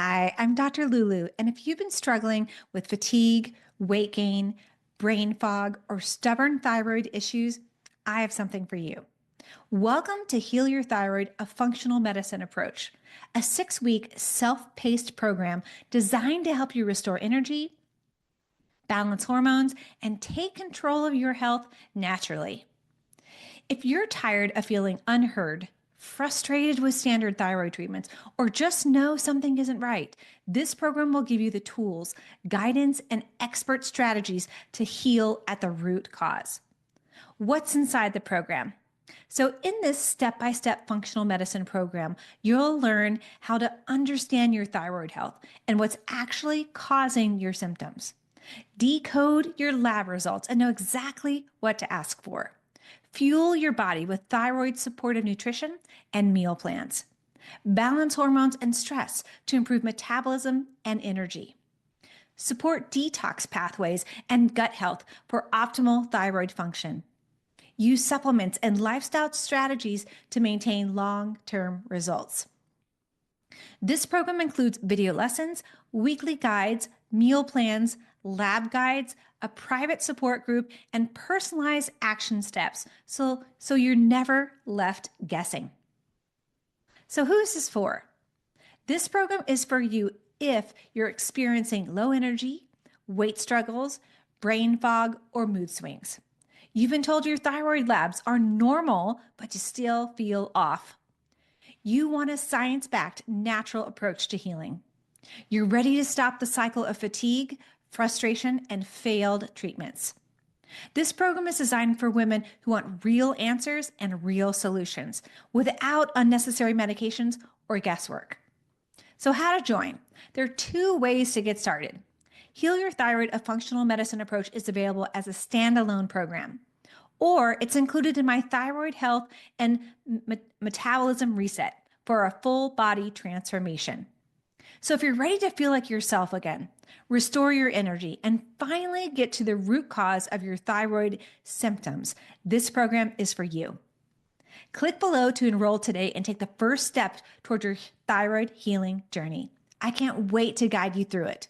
Hi, I'm Dr. Lulu, and if you've been struggling with fatigue, weight gain, brain fog, or stubborn thyroid issues, I have something for you. Welcome to Heal Your Thyroid, a functional medicine approach, a 6-week self paced program designed to help you restore energy, balance hormones, and take control of your health naturally. If you're tired of feeling unheard, frustrated with standard thyroid treatments, or just know something isn't right, this program will give you the tools, guidance, and expert strategies to heal at the root cause. What's inside the program? So, in this step by step functional medicine program, you'll learn how to understand your thyroid health and what's actually causing your symptoms. Decode your lab results and know exactly what to ask for. Fuel your body with thyroid supportive nutrition and meal plans. Balance hormones and stress to improve metabolism and energy. Support detox pathways and gut health for optimal thyroid function. Use supplements and lifestyle strategies to maintain long-term results. This program includes video lessons, weekly guides, meal plans, lab guides, a private support group, and personalized action steps so you're never left guessing. So who is this for? This program is for you if you're experiencing low energy, weight struggles, brain fog, or mood swings. You've been told your thyroid labs are normal, but you still feel off. You want a science-backed, natural approach to healing. You're ready to stop the cycle of fatigue, frustration, and failed treatments. This program is designed for women who want real answers and real solutions without unnecessary medications or guesswork. So, how to join? There are 2 ways to get started. Heal Your Thyroid, a functional medicine approach, is available as a standalone program, or it's included in my thyroid health and metabolism reset for a full body transformation. So if you're ready to feel like yourself again, restore your energy, and finally get to the root cause of your thyroid symptoms, this program is for you. Click below to enroll today and take the first step toward your thyroid healing journey. I can't wait to guide you through it.